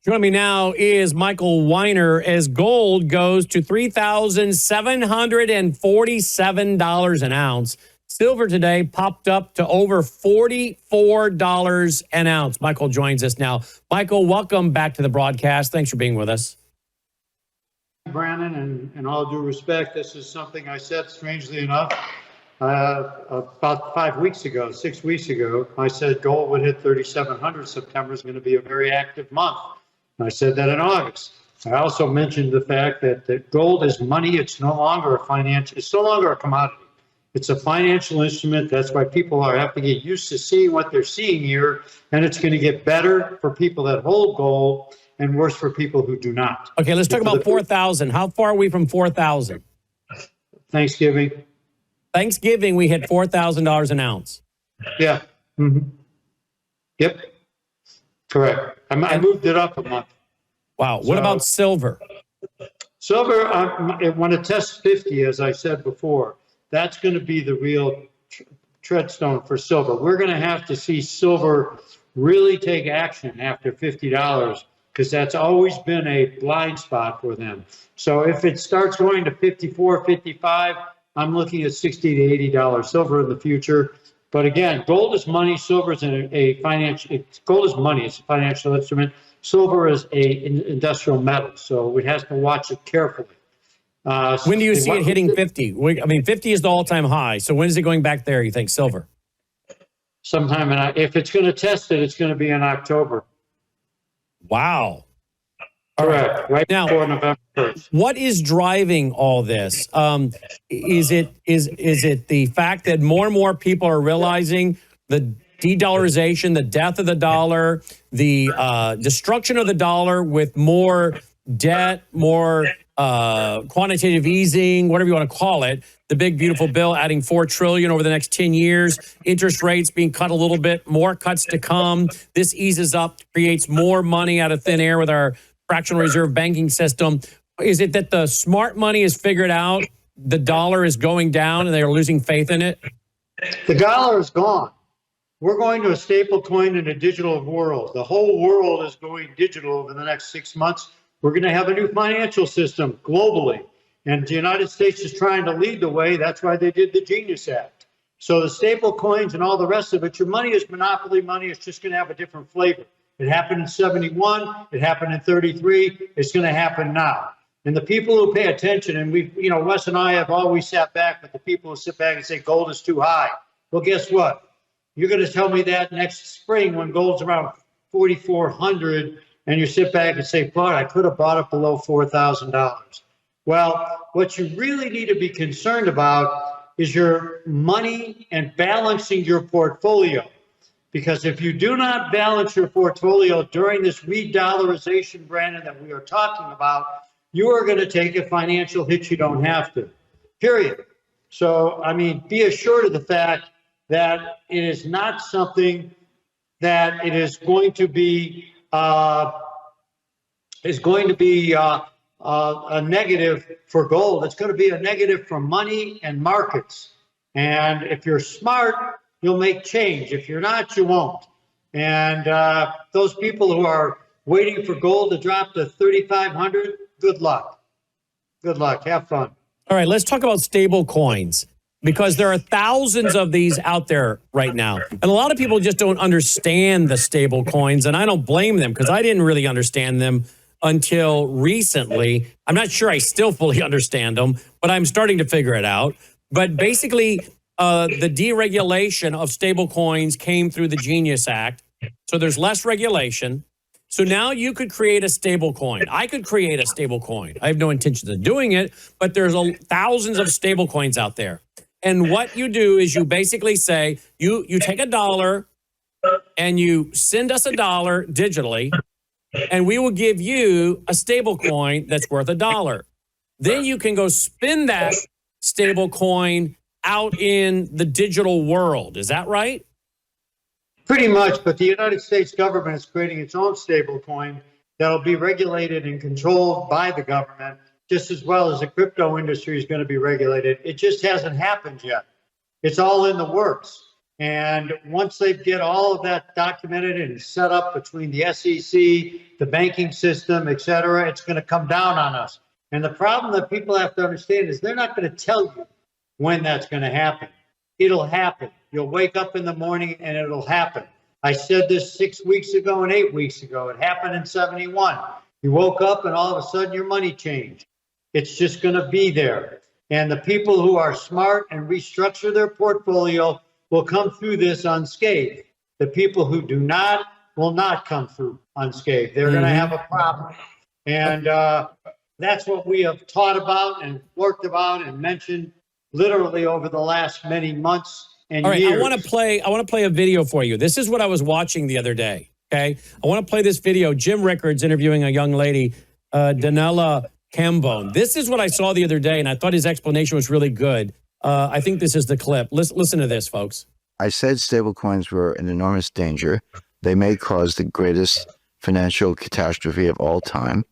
Joining me now is Michael Weiner as gold goes to $3,747 an ounce. Silver today popped up to over $44 an ounce. Michael joins us now. Michael, welcome back to the broadcast. Thanks for being with us. Brandon, and in all due respect, this is something I said, strangely enough, about 6 weeks ago. I said gold would hit 3,700. September is going to be a very active month. I said that in August. I also mentioned the fact that gold is money. It's no longer it's no longer a commodity. It's a financial instrument. That's why people have to get used to seeing what they're seeing here. And it's going to get better for people that hold gold and worse for people who do not. Okay, let's talk about 4,000. How far are we from 4,000? Thanksgiving, we hit $4,000 an ounce. Yeah. Mm-hmm. Yep. Correct. I moved it up a month. Wow. What about silver? Silver, when it tests 50, as I said before, that's going to be the real treadstone for silver. We're going to have to see silver really take action after $50 because that's always been a blind spot for them. So if it starts going to 54, 55, I'm looking at $60 to $80 silver in the future. But again, gold is money. Silver is gold is money. It's a financial instrument. Silver is an industrial metal, so we have to watch it carefully. When do you see it hitting 50? I mean, 50 is the all-time high. So when is it going back there, you think, silver? Sometime, if it's going to test it, it's going to be in October. Wow. Correct. Right now, before November 1st. What is driving all this? Is it the fact that more and more people are realizing the de-dollarization, the death of the dollar, the destruction of the dollar with more debt, more quantitative easing, whatever you want to call it, the big beautiful bill adding $4 trillion over the next 10 years, interest rates being cut a little bit, more cuts to come. This eases up, creates more money out of thin air with our fractional reserve banking system. Is it that the smart money has figured out the dollar is going down and they are losing faith in it? The dollar is gone. We're going to a stable coin in a digital world. The whole world is going digital over the next 6 months. We're going to have a new financial system globally. And the United States is trying to lead the way. That's why they did the Genius Act. So the stable coins and all the rest of it, your money is monopoly money. It's just going to have a different flavor. It happened in 71. It happened in 33. It's going to happen now. And the people who pay attention, and Wes and I have always sat back with the people who sit back and say gold is too high. Well, guess what? You're going to tell me that next spring when gold's around 4,400, and you sit back and say, "But I could have bought it below $4,000." Well, what you really need to be concerned about is your money and balancing your portfolio. Because if you do not balance your portfolio during this re-dollarization, Brandon, that we are talking about, you are going to take a financial hit you don't have to, period. So, be assured of the fact that it is not something that it is going to be a negative for gold. It's going to be a negative for money and markets. And if you're smart, you'll make change. If you're not, you won't. And those people who are waiting for gold to drop to 3,500, good luck. Good luck. Have fun. All right, let's talk about stable coins, because there are thousands of these out there right now. And a lot of people just don't understand the stable coins, and I don't blame them because I didn't really understand them until recently. I'm not sure I still fully understand them, but I'm starting to figure it out. But basically, the deregulation of stable coins came through the Genius Act. So there's less regulation. So now you could create a stable coin. I could create a stable coin. I have no intention of doing it, but there's thousands of stable coins out there. And what you do is you basically say, you take $1 and you send us $1 digitally, and we will give you a stable coin that's worth $1. Then you can go spend that stable coin out in the digital world. Is that right? Pretty much, but the United States government is creating its own stable coin that'll be regulated and controlled by the government, just as well as the crypto industry is going to be regulated. It just hasn't happened yet. It's all in the works. And once they get all of that documented and set up between the SEC, the banking system, et cetera, it's going to come down on us. And the problem that people have to understand is they're not going to tell you when that's going to happen. It'll happen. You'll wake up in the morning and it'll happen. I said this 6 weeks ago and 8 weeks ago. It happened in 71. You woke up and all of a sudden your money changed. It's just going to be there. And the people who are smart and restructure their portfolio will come through this unscathed. The people who do not will not come through unscathed. They're going to have a problem. And that's what we have taught about and worked about and mentioned literally over the last many months and All right, years. I want to play a video for you. This is what I was watching the other day, okay? I want to play this video. Jim Rickards interviewing a young lady, Danella Cambone. This is what I saw the other day, and I thought his explanation was really good. I think this is the clip. Listen to this, folks. I said stablecoins were an enormous danger. They may cause the greatest financial catastrophe of all time,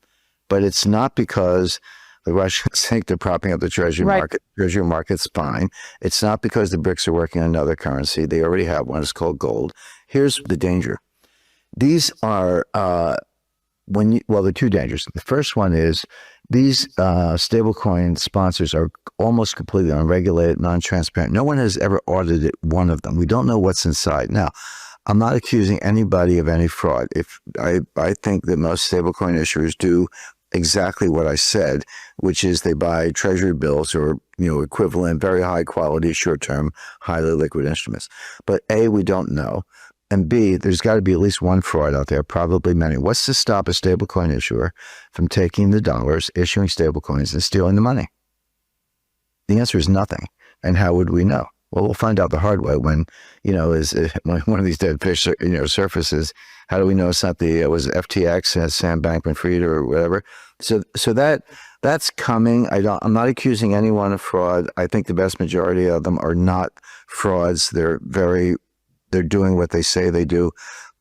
but it's not because the Russians think they're propping up the treasury market. Treasury market's fine. It's not because the BRICS are working on another currency. They already have one. It's called gold. Here's the danger. These are, there are two dangers. The first one is these stablecoin sponsors are almost completely unregulated, non-transparent. No one has ever audited one of them. We don't know what's inside. Now, I'm not accusing anybody of any fraud. If I think that most stablecoin issuers do exactly what I said, which is they buy treasury bills or equivalent, very high quality, short-term, highly liquid instruments. But A, we don't know. And B, there's got to be at least one fraud out there, probably many. What's to stop a stablecoin issuer from taking the dollars, issuing stablecoins, and stealing the money? The answer is nothing. And how would we know? Well, we'll find out the hard way when, when one of these dead fish, surfaces. How do we know it's not was it FTX, Sam Bankman-Fried or whatever? So that's coming. I'm not accusing anyone of fraud. I think the vast majority of them are not frauds. They're doing what they say they do.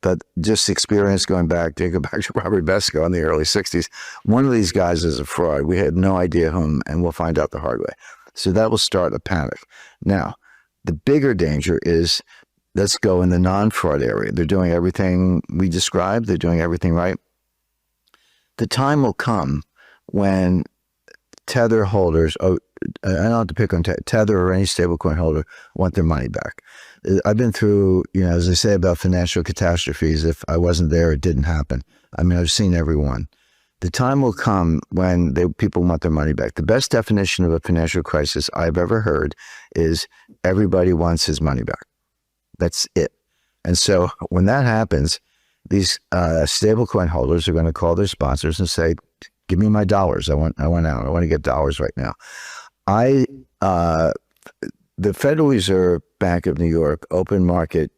But just experience go back to Robert Besco in the early 60s. One of these guys is a fraud. We had no idea whom, and we'll find out the hard way. So that will start a panic. Now, the bigger danger is, let's go in the non-fraud area. They're doing everything we described. They're doing everything right. The time will come when Tether holders, I don't have to pick on Tether or any stablecoin holder, want their money back. I've been through, as I say about financial catastrophes, if I wasn't there, it didn't happen. I mean, I've seen every one. The time will come when people want their money back. The best definition of a financial crisis I've ever heard is everybody wants his money back. That's it. And so when that happens, these stablecoin holders are going to call their sponsors and say, give me my dollars. I want out. I want to get dollars right now. The Federal Reserve Bank of New York open market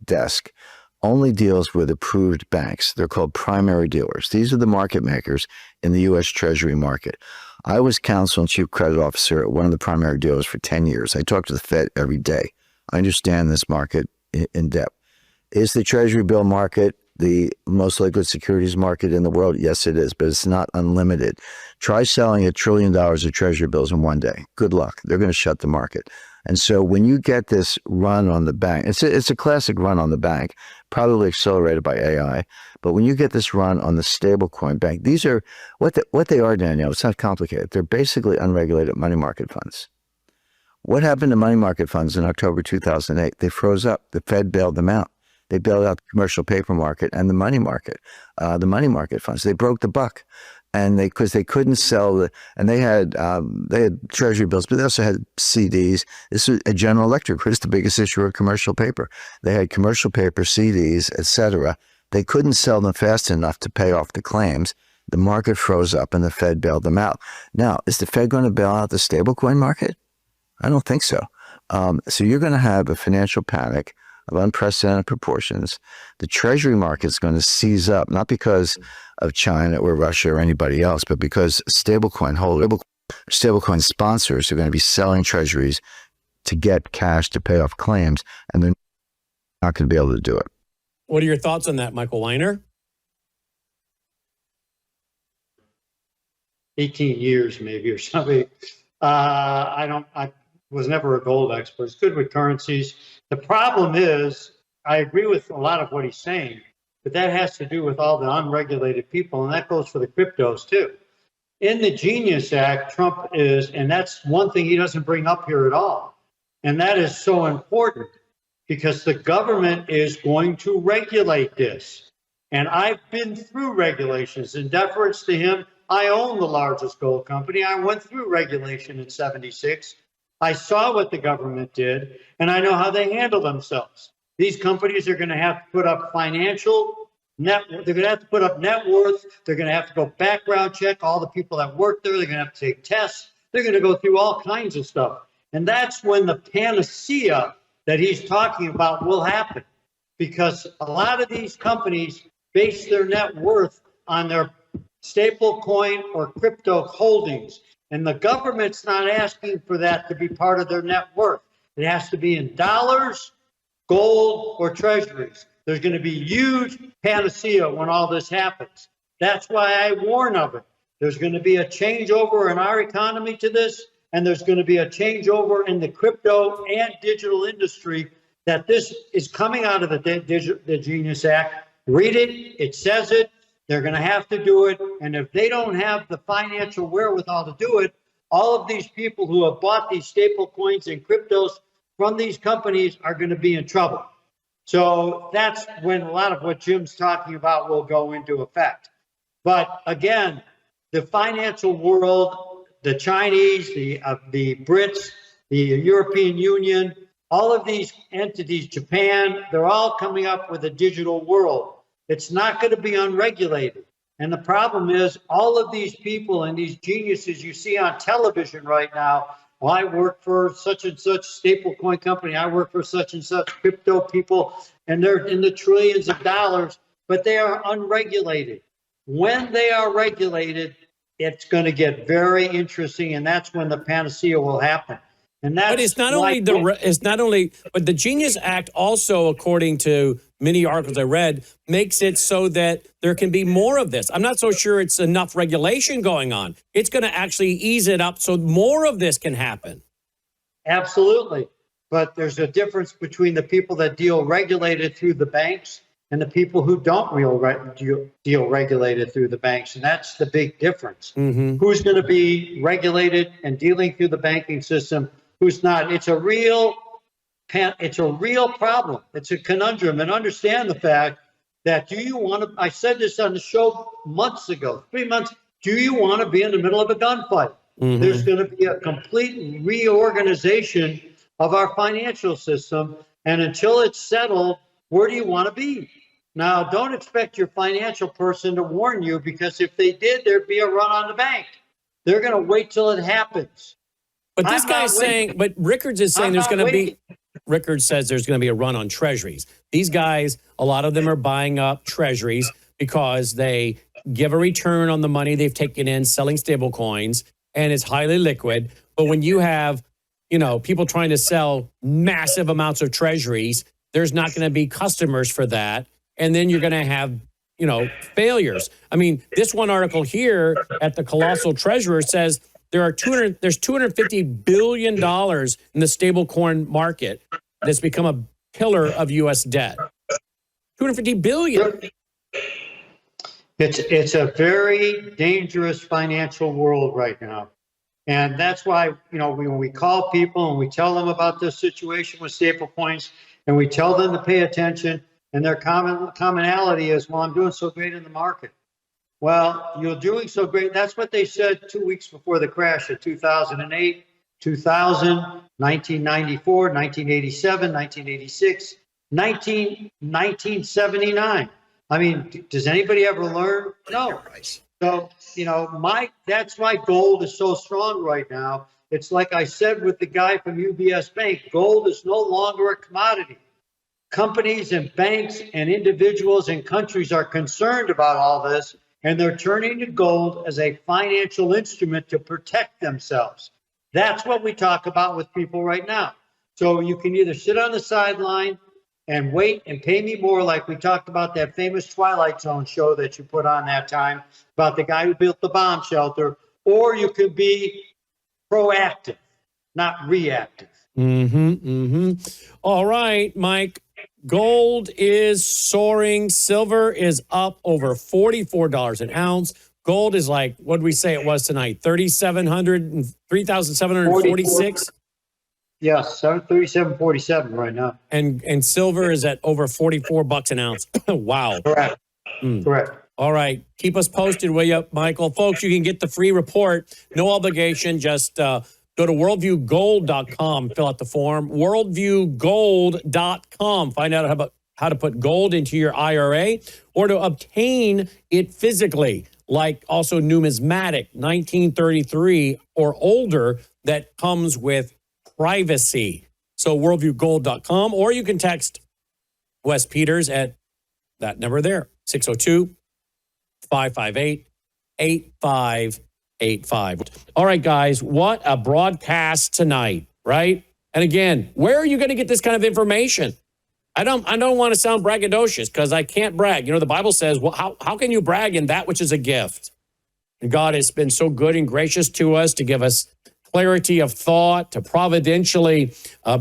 desk only deals with approved banks. They're called primary dealers. These are the market makers in the U.S. Treasury market. I was counsel and chief credit officer at one of the primary dealers for 10 years. I talk to the Fed every day. I understand this market in depth. Is the Treasury bill market the most liquid securities market in the world? Yes, it is, but it's not unlimited. Try selling $1 trillion of Treasury bills in one day. Good luck. They're going to shut the market. And so when you get this run on the bank, it's a classic run on the bank, probably accelerated by AI. But when you get this run on the stablecoin bank, these are what they are, Danielle. It's not complicated. They're basically unregulated money market funds. What happened to money market funds in October 2008? They froze up. The Fed bailed them out. They bailed out the commercial paper market and the money market funds. They broke the buck, and because they couldn't sell and they had Treasury bills, but they also had CDs. This was General Electric, who's the biggest issuer of commercial paper. They had commercial paper, CDs, etc. They couldn't sell them fast enough to pay off the claims. The market froze up, and the Fed bailed them out. Now, is the Fed going to bail out the stablecoin market? I don't think so. So you're going to have a financial panic of unprecedented proportions. The Treasury market is going to seize up, not because of China or Russia or anybody else, but because stablecoin sponsors are going to be selling Treasuries to get cash to pay off claims, and they're not going to be able to do it. What are your thoughts on that, Michael Weiner? 18 years maybe or something. was never a gold expert. He's good with currencies. The problem is, I agree with a lot of what he's saying, but that has to do with all the unregulated people, and that goes for the cryptos too. In the Genius Act, Trump is, and that's one thing he doesn't bring up here at all, and that is so important because the government is going to regulate this. And I've been through regulations. In deference to him, I own the largest gold company. I went through regulation in '76. I saw what the government did, and I know how they handle themselves. These companies are going to have to put up financial net. They're going to have to put up net worth. They're going to have to go background check all the people that work there. They're going to have to take tests. They're going to go through all kinds of stuff. And that's when the panacea that he's talking about will happen, because a lot of these companies base their net worth on their stable coin or crypto holdings. And the government's not asking for that to be part of their net worth. It has to be in dollars, gold, or treasuries. There's going to be huge panacea when all this happens. That's why I warn of it. There's going to be a changeover in our economy to this, and there's going to be a changeover in the crypto and digital industry, that this is coming out of the Genius Act. Read it. It says it. They're going to have to do it. And if they don't have the financial wherewithal to do it, all of these people who have bought these stable coins and cryptos from these companies are going to be in trouble. So that's when a lot of what Jim's talking about will go into effect. But again, the financial world, the Chinese, the Brits, the European Union, all of these entities, Japan, they're all coming up with a digital world. It's not going to be unregulated. And the problem is all of these people and these geniuses you see on television right now, well, I work for such and such stablecoin company, I work for such and such crypto people, and they're in the trillions of dollars, but they are unregulated. When they are regulated, it's going to get very interesting, and that's when the panacea will happen. And that's but but the Genius Act also, according to many articles I read, makes it so that there can be more of this. I'm not so sure it's enough regulation going on. It's going to actually ease it up so more of this can happen. Absolutely. But there's a difference between the people that deal regulated through the banks and the people who don't deal regulated through the banks. And that's the big difference. Mm-hmm. Who's going to be regulated and dealing through the banking system? Who's not? It's a real problem. It's a conundrum. And understand the fact that do you want to, I said this on the show months ago, 3 months, do you want to be in the middle of a gunfight? Mm-hmm. There's going to be a complete reorganization of our financial system. And until it's settled, where do you want to be? Now, don't expect your financial person to warn you, because if they did, there'd be a run on the bank. They're going to wait till it happens. But this guy's saying, but Rickards is saying Rickards says there's going to be a run on treasuries. These guys, a lot of them are buying up treasuries because they give a return on the money they've taken in selling stable coins, and it's highly liquid. But when you have, people trying to sell massive amounts of treasuries, there's not going to be customers for that. And then you're going to have, failures. I mean, this one article here at the Colossal Treasurer says there's $250 billion in the stablecoin market that's become a pillar of U.S. debt. $250 billion. It's a very dangerous financial world right now. And that's why, when we call people and we tell them about this situation with stablecoins, and we tell them to pay attention, and their commonality is, well, I'm doing so great in the market. Well, you're doing so great. That's what they said 2 weeks before the crash of 2008, 2000, 1994, 1987, 1986, 1979. I mean, does anybody ever learn? No. So, that's why gold is so strong right now. It's like I said with the guy from UBS Bank, gold is no longer a commodity. Companies and banks and individuals and countries are concerned about all this, and they're turning to gold as a financial instrument to protect themselves. That's what we talk about with people right now. So you can either sit on the sideline and wait and pay me more, like we talked about that famous Twilight Zone show that you put on that time about the guy who built the bomb shelter, or you could be proactive. not reactive. All right, Mike. Gold is soaring. Silver is up over $44 an ounce. Gold is like, what did we say it was tonight? 3,746. Yes, 37.47 right now. And silver is at over $44 an ounce. Wow. Correct. Correct. All right. Keep us posted, will you, Michael? Folks, you can get the free report. No obligation. Just go to worldviewgold.com, fill out the form. Worldviewgold.com. Find out about how to put gold into your IRA or to obtain it physically, like also numismatic 1933 or older that comes with privacy. So worldviewgold.com, or you can text Wes Peters at that number there, 602-558-8585. All right, guys, what a broadcast tonight, right? And again, where are you going to get this kind of information? I don't want to sound braggadocious because I can't brag. You know, the Bible says, well, how can you brag in that which is a gift? And God has been so good and gracious to us to give us clarity of thought, to providentially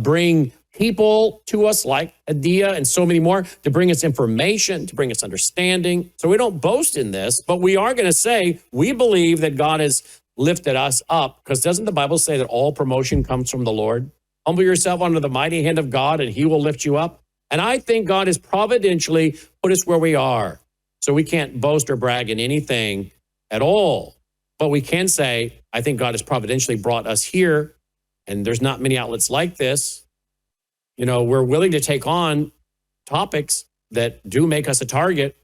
bring people to us like Adia and so many more, to bring us information, to bring us understanding. So we don't boast in this, but we are going to say we believe that God has lifted us up, because doesn't the Bible say that all promotion comes from the Lord? Humble yourself under the mighty hand of God and he will lift you up. And I think God has providentially put us where we are. So we can't boast or brag in anything at all. But we can say, I think God has providentially brought us here, and there's not many outlets like this. You know, we're willing to take on topics that do make us a target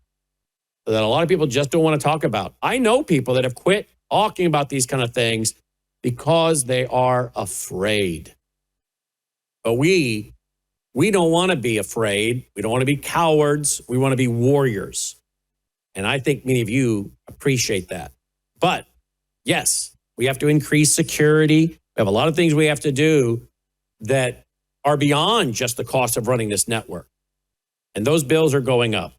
that a lot of people just don't want to talk about. I know people that have quit talking about these kind of things because they are afraid. But we don't want to be afraid. We don't want to be cowards. We want to be warriors. And I think many of you appreciate that. But yes, we have to increase security. We have a lot of things we have to do that are beyond just the cost of running this network. And those bills are going up.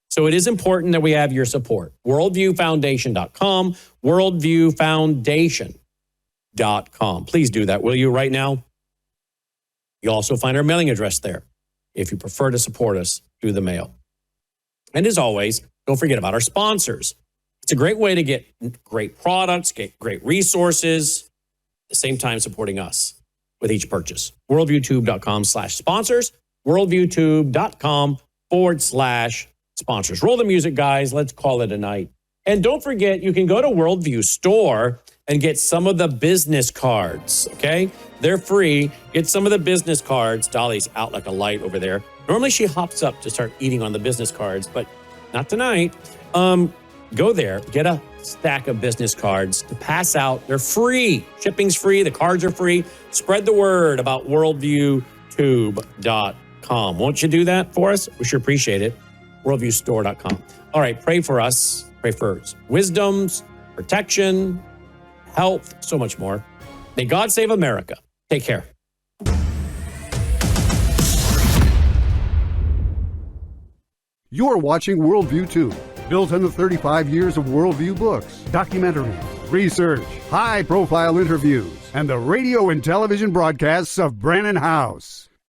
So it is important that we have your support. Worldviewfoundation.com, worldviewfoundation.com. Please do that, will you, right now? You'll also find our mailing address there if you prefer to support us through the mail. And as always, don't forget about our sponsors. It's a great way to get great products, get great resources, at the same time supporting us with each purchase. Worldviewtube.com/sponsors, worldviewtube.com/sponsors. Roll the music, guys. Let's call it a night. And don't forget, you can go to Worldview Store and get some of the business cards, okay? They're free. Get some of the business cards. Dolly's out like a light over there. Normally she hops up to start eating on the business cards, but not tonight. Go there, get a stack of business cards to pass out. They're free. Shipping's free. The cards are free. Spread the word about worldviewtube.com. Won't you do that for us? We sure appreciate it. Worldviewstore.com. All right, pray for us. Pray for wisdoms, protection, health, so much more. May God save America. Take care. You're watching Worldview 2, built on the 35 years of Worldview books, documentaries, research, high-profile interviews, and the radio and television broadcasts of Brannon House.